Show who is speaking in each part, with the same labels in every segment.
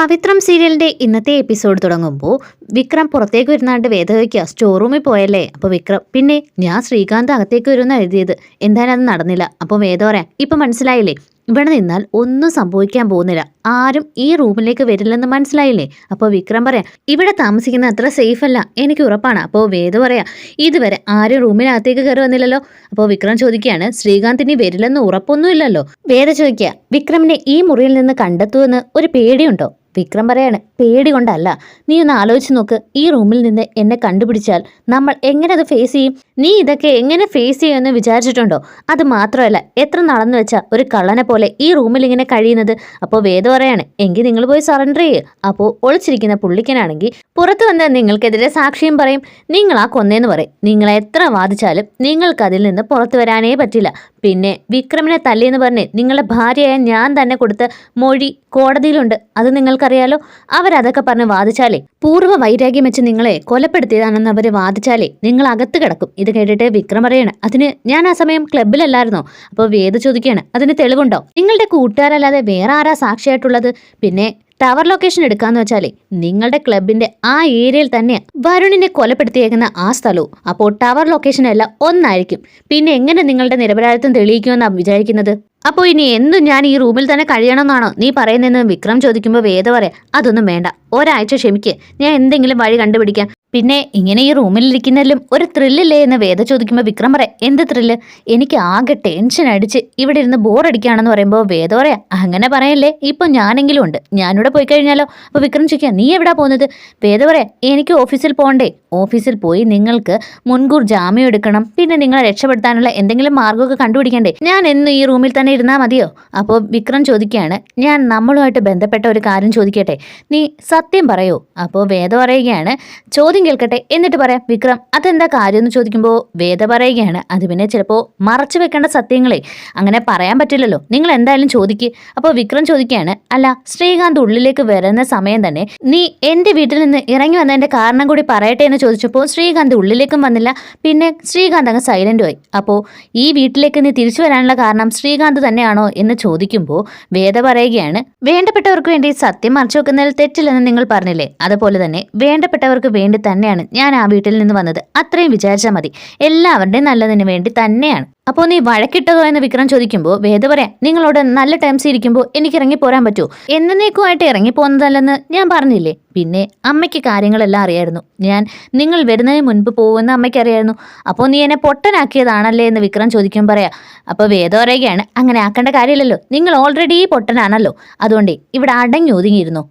Speaker 1: പവിത്രം സീരിയലിന്റെ ഇന്നത്തെ എപ്പിസോഡ് തുടങ്ങുമ്പോൾ വിക്രം പുറത്തേക്ക് വരുന്നാണ്ട് വേദ ചോദിക്കുക, സ്റ്റോർ റൂമിൽ പോയല്ലേ? അപ്പോൾ വിക്രം, പിന്നെ ഞാൻ ശ്രീകാന്ത് അകത്തേക്ക് വരുമെന്ന് എഴുതിയത്, എന്തായാലും അത് നടന്നില്ല. അപ്പോൾ വേദ പറയാം, ഇപ്പൊ മനസ്സിലായില്ലേ, ഇവിടെ നിന്നാൽ ഒന്നും സംഭവിക്കാൻ പോകുന്നില്ല, ആരും ഈ റൂമിലേക്ക് വരില്ലെന്ന് മനസ്സിലായില്ലേ? അപ്പോൾ വിക്രം പറയാം, ഇവിടെ താമസിക്കുന്ന അത്ര സേഫ് അല്ല, എനിക്ക് ഉറപ്പാണ്. അപ്പോൾ വേദ പറയാം, ഇതുവരെ ആരും റൂമിനകത്തേക്ക് കയറി വന്നില്ലല്ലോ. അപ്പോൾ വിക്രം ചോദിക്കുകയാണ്, ശ്രീകാന്ത് ഇനി വരില്ലെന്ന് ഉറപ്പൊന്നുമില്ലല്ലോ. വേദ ചോദിക്കുക, വിക്രമിനെ ഈ മുറിയിൽ നിന്ന് കണ്ടെത്തുമെന്ന് ഒരു പേടിയുണ്ടോ? വിക്രം പറയാണ്, പേടി കൊണ്ടല്ല, നീ ഒന്ന് ആലോചിച്ച് നോക്ക്, ഈ റൂമിൽ നിന്ന് എന്നെ കണ്ടുപിടിച്ചാൽ നമ്മൾ എങ്ങനെ അത് ഫേസ് ചെയ്യും? നീ ഇതൊക്കെ എങ്ങനെ ഫേസ് ചെയ്യുമെന്ന് വിചാരിച്ചിട്ടുണ്ടോ? അത് മാത്രമല്ല, എത്ര നടന്നു വെച്ചാൽ ഒരു കള്ളനെ പോലെ ഈ റൂമിൽ ഇങ്ങനെ കഴിയുന്നത്? അപ്പോൾ വേദ പറയാണ്, എങ്കിൽ നിങ്ങൾ പോയി സറണ്ടർ ചെയ്യുക. അപ്പോൾ ഒളിച്ചിരിക്കുന്ന പുള്ളിക്കനാണെങ്കിൽ പുറത്തു വന്ന് നിങ്ങൾക്കെതിരെ സാക്ഷിയും പറയും, നിങ്ങൾ ആ കൊന്നേന്ന് പറയും. നിങ്ങൾ എത്ര വാദിച്ചാലും നിങ്ങൾക്ക് അതിൽ നിന്ന് പുറത്തു വരാനേ പറ്റില്ല. പിന്നെ വിക്രമിനെ തല്ലിയെന്ന് പറഞ്ഞ് നിങ്ങളുടെ ഭാര്യയായ ഞാൻ തന്നെ കൊടുത്ത മൊഴി കോടതിയിലുണ്ട്, അത് നിങ്ങൾക്കറിയാലോ. അവരതൊക്കെ പറഞ്ഞ് വാദിച്ചാലേ, പൂർവ്വ വൈരാഗ്യം വെച്ച് നിങ്ങളെ കൊലപ്പെടുത്തിയതാണെന്ന് അവർ വാദിച്ചാലേ നിങ്ങൾ അകത്ത് കിടക്കും. ഇത് കേട്ടിട്ട് വിക്രം പറയാണ്, അതിന് ഞാൻ ആ സമയം ക്ലബിലല്ലായിരുന്നോ? അപ്പോൾ വേദ ചോദിക്കുകയാണ്, അതിന് തെളിവുണ്ടോ? നിങ്ങളുടെ കൂട്ടുകാരല്ലാതെ വേറെ ആരാ സാക്ഷിയായിട്ടുള്ളത്? പിന്നെ ടവർ ലൊക്കേഷൻ എടുക്കാന്ന് വെച്ചാലേ, നിങ്ങളുടെ ക്ലബിന്റെ ആ ഏരിയയിൽ തന്നെയാണ് വരുണിനെ കൊലപ്പെടുത്തിയേക്കുന്ന ആ സ്ഥലവും. അപ്പോൾ ടവർ ലൊക്കേഷൻ എല്ലാം ഒന്നായിരിക്കും. പിന്നെ എങ്ങനെ നിങ്ങളുടെ നിരപരാധിത്വം തെളിയിക്കുമെന്നാണ് വിചാരിക്കുന്നത്? അപ്പോൾ ഇനി എന്തും ഞാൻ ഈ റൂമിൽ തന്നെ കഴിയണമെന്നാണോ നീ പറയുന്നതെന്ന് വിക്രം ചോദിക്കുമ്പോൾ വേദ പറയാം, അതൊന്നും വേണ്ട, ഒരാഴ്ച ക്ഷമിക്ക്, ഞാൻ എന്തെങ്കിലും വഴി കണ്ടുപിടിക്കാം. പിന്നെ ഇങ്ങനെ ഈ റൂമിലിരിക്കുന്നതിലും ഒരു ത്രില്ലില്ലേ എന്ന് വേദ ചോദിക്കുമ്പോൾ വിക്രം പറയാം, എന്ത് ത്രില്ല്? എനിക്ക് ആകെ ടെൻഷൻ അടിച്ച് ഇവിടെ ഇരുന്ന് ബോറടിക്കുകയാണെന്ന് പറയുമ്പോൾ വേദ പറയാം, അങ്ങനെ പറയല്ലേ, ഇപ്പം ഞാനെങ്കിലും ഉണ്ട്, ഞാനിവിടെ പോയി കഴിഞ്ഞാലോ? അപ്പോൾ വിക്രം ചോദിക്കാം, നീ എവിടാ പോകുന്നത്? വേദ പറയാം, എനിക്ക് ഓഫീസിൽ പോകണ്ടേ? ഓഫീസിൽ പോയി നിങ്ങൾക്ക് മുൻകൂർ ജാമ്യം എടുക്കണം, പിന്നെ നിങ്ങളെ രക്ഷപ്പെടുത്താനുള്ള എന്തെങ്കിലും മാർഗ്ഗമൊക്കെ കണ്ടുപിടിക്കണ്ടേ? ഞാൻ എന്നും ഈ റൂമിൽ തന്നെ ഇരുന്നാൽ മതിയോ? അപ്പോൾ വിക്രം ചോദിക്കുകയാണ്, ഞാൻ നമ്മളുമായിട്ട് ബന്ധപ്പെട്ട ഒരു കാര്യം ചോദിക്കട്ടെ, നീ സത്യം പറയൂ? അപ്പോൾ വേദ പറയുകയാണ്, ചോദ്യം കേൾക്കട്ടെ എന്നിട്ട് പറയാം. വിക്രം, അതെന്താ കാര്യം എന്ന് ചോദിക്കുമ്പോൾ വേദ പറയുകയാണ്, അത് പിന്നെ ചിലപ്പോൾ മറച്ചു വെക്കേണ്ട സത്യങ്ങളെ അങ്ങനെ പറയാൻ പറ്റില്ലല്ലോ, നിങ്ങൾ എന്തായാലും ചോദിക്ക്. അപ്പോൾ വിക്രം ചോദിക്കുകയാണ്, അല്ല ശ്രീകാന്ത് ഉള്ളിലേക്ക് വരുന്ന സമയം തന്നെ നീ എൻ്റെ വീട്ടിൽ നിന്ന് ഇറങ്ങി വന്നതിൻ്റെ കാരണം കൂടി പറയട്ടെ എന്ന് ചോദിച്ചപ്പോൾ ശ്രീകാന്ത് ഉള്ളിലേക്കും വന്നില്ല, പിന്നെ ശ്രീകാന്ത് അങ്ങ് സൈലന്റ് ആയി. അപ്പോൾ ഈ വീട്ടിലേക്ക് നീ തിരിച്ചു വരാനുള്ള കാരണം ശ്രീകാന്ത് തന്നെയാണോ എന്ന് ചോദിക്കുമ്പോൾ വേദ പറയുകയാണ്, വേണ്ടപ്പെട്ടവർക്ക് വേണ്ടി സത്യം മറച്ചു വെക്കുന്നതിൽ തെറ്റില്ലെന്ന് നിങ്ങൾ പറഞ്ഞില്ലേ, അതുപോലെ തന്നെ വേണ്ടപ്പെട്ടവർക്ക് വേണ്ടി തന്നെയാണ് ഞാൻ ആ വീട്ടിൽ നിന്ന് വന്നത്, അത്രയും വിചാരിച്ചാൽ മതി, എല്ലാവരുടെയും നല്ലതിന് വേണ്ടി തന്നെയാണ്. അപ്പോൾ നീ വഴക്കിട്ടതോ എന്ന് വിക്രം ചോദിക്കുമ്പോൾ വേദ പറയാം, നിങ്ങളോട് നല്ല ടൈംസ് ഇരിക്കുമ്പോൾ എനിക്ക് ഇറങ്ങിപ്പോരാൻ പറ്റുമോ? എന്നേക്കുമായിട്ട് ഇറങ്ങിപ്പോകുന്നതല്ലെന്ന് ഞാൻ പറഞ്ഞില്ലേ? പിന്നെ അമ്മയ്ക്ക് കാര്യങ്ങളെല്ലാം അറിയായിരുന്നു, ഞാൻ നിങ്ങൾ വരുന്നതിന് മുൻപ് പോകുമെന്ന് അമ്മയ്ക്ക് അറിയായിരുന്നു, അപ്പോൾ നീ എന്നെ പൊട്ടനാക്കിയതാണല്ലേ എന്ന് വിക്രം ചോദിക്കും പറയാം. അപ്പോൾ വേദ പറയുകയാണ്, അങ്ങനെ ആക്കേണ്ട കാര്യമില്ലല്ലോ, നിങ്ങൾ ഓൾറെഡി പൊട്ടനാണല്ലോ, അതുകൊണ്ട് ഇവിടെ അടങ്ങി ഒതുങ്ങിയിരുന്നു,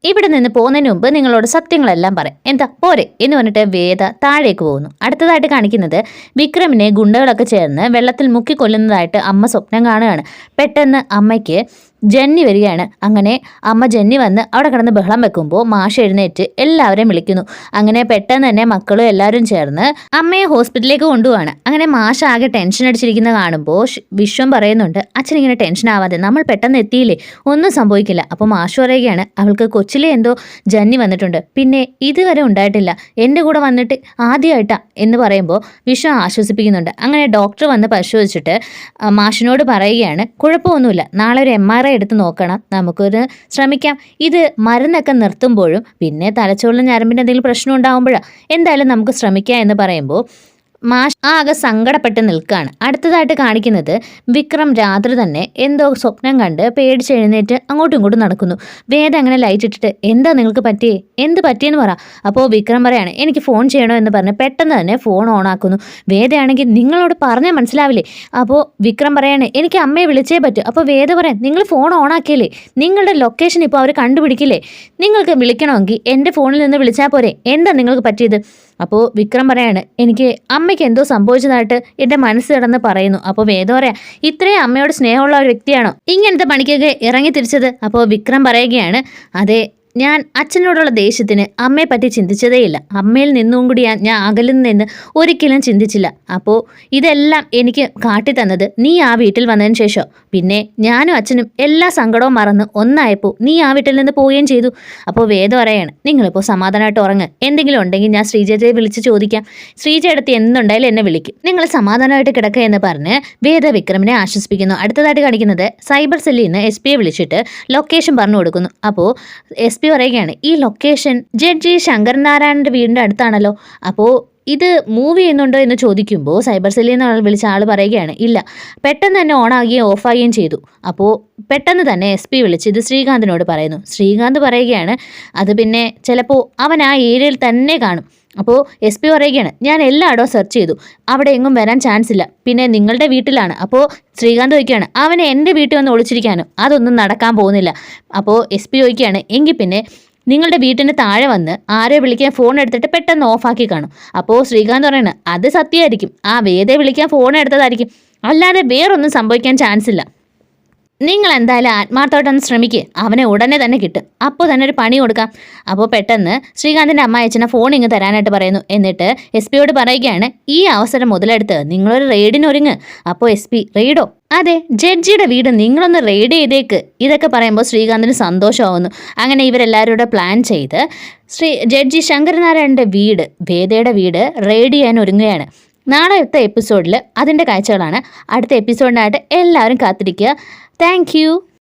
Speaker 1: ഇവിടെ നിന്ന് പോകുന്നതിന് മുമ്പ് നിങ്ങളോട് സത്യങ്ങളെല്ലാം പറയും, എന്താ പോരെ എന്ന് പറഞ്ഞിട്ട് വേദ താഴേക്ക് പോകുന്നു. അടുത്തതായിട്ട് കാണിക്കുന്നത് വിക്രമിനെ ഗുണ്ടകളൊക്കെ ചേർന്ന് വെള്ളത്തിൽ മുക്കിക്കൊല്ലുന്നതായിട്ട് അമ്മ സ്വപ്നം കാണുകയാണ്. പെട്ടെന്ന് അമ്മയ്ക്ക് ജന്നി വരികയാണ്. അങ്ങനെ അമ്മ ജന്നി വന്ന് അവിടെ കിടന്ന് ബഹളം വെക്കുമ്പോൾ മാഷ് എഴുന്നേറ്റ് എല്ലാവരെയും വിളിക്കുന്നു. അങ്ങനെ പെട്ടെന്ന് തന്നെ മക്കളും എല്ലാവരും ചേർന്ന് അമ്മയെ ഹോസ്പിറ്റലിലേക്ക് കൊണ്ടുപോവാണ്. അങ്ങനെ മാഷ് ആകെ ടെൻഷൻ അടിച്ചിരിക്കുന്ന കാണുമ്പോൾ വിശ്വം പറയുന്നുണ്ട്, അച്ഛൻ ഇങ്ങനെ ടെൻഷൻ ആവാതെ, നമ്മൾ പെട്ടെന്ന് എത്തിയില്ലേ, ഒന്നും സംഭവിക്കില്ല. അപ്പോൾ മാഷ് പറയുകയാണ്, അവൾക്ക് കൊച്ചിലെ എന്തോ ജന്നി വന്നിട്ടുണ്ട്, പിന്നെ ഇതുവരെ ഉണ്ടായിട്ടില്ല, എൻ്റെ കൂടെ വന്നിട്ട് ആദ്യമായിട്ടാ എന്ന് പറയുമ്പോൾ വിശ്വം ആശ്വസിപ്പിക്കുന്നുണ്ട്. അങ്ങനെ ഡോക്ടർ വന്ന് പരിശോധിച്ചിട്ട് മാഷിനോട് പറയുകയാണ്, കുഴപ്പമൊന്നുമില്ല, നാളെ ഒരു MRI എടുത്ത് നോക്കണം, നമുക്കൊരു ശ്രമിക്കാം, ഇത് മരുന്നൊക്കെ നിർത്തുമ്പോഴും പിന്നെ തലച്ചോറിലും ഞരമ്പിൻ്റെ എന്തെങ്കിലും പ്രശ്നം ഉണ്ടാകുമ്പോഴാണ്, എന്തായാലും നമുക്ക് ശ്രമിക്കാം എന്ന് പറയുമ്പോൾ മാഷ് ആകെ സങ്കടപ്പെട്ട് നിൽക്കുകയാണ്. അടുത്തതായിട്ട് കാണിക്കുന്നത് വിക്രം രാത്രി തന്നെ എന്തോ സ്വപ്നം കണ്ട് പേടിച്ചെഴുന്നേറ്റ് അങ്ങോട്ടും ഇങ്ങോട്ടും നടക്കുന്നു. വേദ അങ്ങനെ ലൈറ്റ് ഇട്ടിട്ട്, എന്താ നിങ്ങൾക്ക് പറ്റിയേ, എന്ത് പറ്റിയെന്ന് പറ. അപ്പോൾ വിക്രം പറയാണ്, എനിക്ക് ഫോൺ ചെയ്യണോ എന്ന് പറഞ്ഞ് പെട്ടെന്ന് തന്നെ ഫോൺ ഓണാക്കുന്നു. വേദയാണെങ്കിൽ നിങ്ങളോട് പറഞ്ഞാൽ മനസ്സിലാവില്ലേ? അപ്പോൾ വിക്രം പറയാണ്, എനിക്ക് അമ്മയെ വിളിച്ചേ പറ്റൂ. അപ്പോൾ വേദ പറയാം, നിങ്ങൾ ഫോൺ ഓണാക്കിയല്ലേ, നിങ്ങളുടെ ലൊക്കേഷൻ ഇപ്പോൾ അവർ കണ്ടുപിടിക്കില്ലേ, നിങ്ങൾക്ക് വിളിക്കണമെങ്കിൽ എൻ്റെ ഫോണിൽ നിന്ന് വിളിച്ചാൽ പോരെ, എന്താ നിങ്ങൾക്ക് പറ്റിയത്? അപ്പോൾ വിക്രം പറയാണ്, എനിക്ക് അമ്മയ്ക്ക് എന്തോ സംഭവിച്ചതായിട്ട് എൻ്റെ മനസ്സ് കിടന്ന് പറയുന്നു. അപ്പോൾ വേദ പറയാം, ഇത്രയും അമ്മയോട് സ്നേഹമുള്ള ഒരു വ്യക്തിയാണോ ഇങ്ങനത്തെ പണിക്കൊക്കെ ഇറങ്ങി തിരിച്ചത്? അപ്പോൾ വിക്രം പറയുകയാണ്, അതെ, ഞാൻ അച്ഛനോടുള്ള ദേഷ്യത്തിന് അമ്മയെ പറ്റി ചിന്തിച്ചതേയില്ല. അമ്മയിൽ നിന്നും കൂടി ഞാൻ അകലുന്നെന്ന് ഒരിക്കലും ചിന്തിച്ചില്ല. അപ്പോൾ ഇതെല്ലാം എനിക്ക് കാട്ടിത്തന്നത് നീ ആ വീട്ടിൽ വന്നതിന് ശേഷം. പിന്നെ ഞാനും അച്ഛനും എല്ലാ സങ്കടവും മറന്ന് ഒന്നായപ്പോൾ നീ ആ വീട്ടിൽ നിന്ന് പോവുകയും ചെയ്തു. അപ്പോൾ വേദം പറയാണ്, നിങ്ങളിപ്പോൾ സമാധാനമായിട്ട് ഉറങ്ങ്. എന്തെങ്കിലും ഉണ്ടെങ്കിൽ ഞാൻ ശ്രീജയെ വിളിച്ച് ചോദിക്കാം. ശ്രീജ അടുത്ത് എന്തുണ്ടായാലും എന്നെ വിളിക്കും. നിങ്ങൾ സമാധാനമായിട്ട് കിടക്കുക എന്ന് പറഞ്ഞ് വേദ വിക്രമിനെ ആശ്വസിപ്പിക്കുന്നു. അടുത്തതായിട്ട് കാണിക്കുന്നത് സൈബർ സെല്ലിൽ നിന്ന് SP വിളിച്ചിട്ട് ലൊക്കേഷൻ പറഞ്ഞു കൊടുക്കുന്നു. അപ്പോൾ SP പറയുകയാണ്, ഈ ലൊക്കേഷൻ ജഡ്ജി ശങ്കരനാരായണന്റെ വീടിൻ്റെ അടുത്താണല്ലോ. അപ്പോൾ ഇത് മൂവ് ചെയ്യുന്നുണ്ടോ എന്ന് ചോദിക്കുമ്പോൾ സൈബർ സെല്ലിൽ നിന്ന് വിളിച്ച ആൾ പറയുകയാണ്, ഇല്ല, പെട്ടെന്ന് തന്നെ ഓണാകുകയും ഓഫാകുകയും ചെയ്തു. അപ്പോൾ പെട്ടെന്ന് തന്നെ SP വിളിച്ച് ഇത് ശ്രീകാന്തിനോട് പറയുന്നു. ശ്രീകാന്ത് പറയുകയാണ്, അത് പിന്നെ ചിലപ്പോൾ അവൻ ആ ഏരിയയിൽ തന്നെ കാണും. അപ്പോൾ SP പറയുകയാണ്, ഞാൻ എല്ലായിടവും സെർച്ച് ചെയ്തു, അവിടെ എങ്ങും വരാൻ ചാൻസ് ഇല്ല. പിന്നെ നിങ്ങളുടെ വീട്ടിലാണ്. അപ്പോൾ ശ്രീകാന്ത് ചോദിക്കുകയാണ്, അവനെ എൻ്റെ വീട്ടിൽ വന്ന് ഒളിച്ചിരിക്കാനോ? അതൊന്നും നടക്കാൻ പോകുന്നില്ല. അപ്പോൾ SP ചോദിക്കുകയാണ്, എങ്കിൽ പിന്നെ നിങ്ങളുടെ വീട്ടിന് താഴെ വന്ന് ആരെ വിളിക്കാൻ ഫോൺ എടുത്തിട്ട് പെട്ടെന്ന് ഓഫാക്കി കാണും. അപ്പോൾ ശ്രീകാന്ത് പറയുന്നത്, അത് സത്യമായിരിക്കും, ആ വേദയെ വിളിക്കാൻ ഫോൺ എടുത്തതായിരിക്കും, അല്ലാതെ വേറൊന്നും സംഭവിക്കാൻ ചാൻസ് ഇല്ല. നിങ്ങൾ എന്തായാലും ആത്മാർത്ഥമായിട്ടൊന്ന് ശ്രമിക്കുക, അവനെ ഉടനെ തന്നെ കിട്ടും. അപ്പോൾ തന്നെ ഒരു പണി കൊടുക്കാം. അപ്പോൾ പെട്ടെന്ന് ശ്രീകാന്തിൻ്റെ അമ്മ അച്ഛനെ ഫോൺ ഇങ്ങ് തരാനായിട്ട് പറയുന്നു. എന്നിട്ട് SP പറയുകയാണ്, ഈ അവസരം മുതലെടുത്ത് നിങ്ങളൊരു റെയ്ഡിന് ഒരുങ്ങ്. അപ്പോൾ SP, റെയ്ഡോ? അതെ, ജഡ്ജിയുടെ വീട് നിങ്ങളൊന്ന് റെയ്ഡ് ചെയ്തേക്ക്. ഇതൊക്കെ പറയുമ്പോൾ ശ്രീകാന്തിന് സന്തോഷമാവുന്നു. അങ്ങനെ ഇവരെല്ലാവരും കൂടെ പ്ലാൻ ചെയ്ത് ജഡ്ജി ശങ്കരനാരായണൻ്റെ വീട്, വേദയുടെ വീട് റെയ്ഡ് ചെയ്യാൻ ഒരുങ്ങുകയാണ്. നാളത്തെ എപ്പിസോഡിൽ അതിൻ്റെ കാഴ്ചകളാണ്. അടുത്ത എപ്പിസോഡിനായിട്ട് എല്ലാവരും കാത്തിരിക്കുക. Thank you.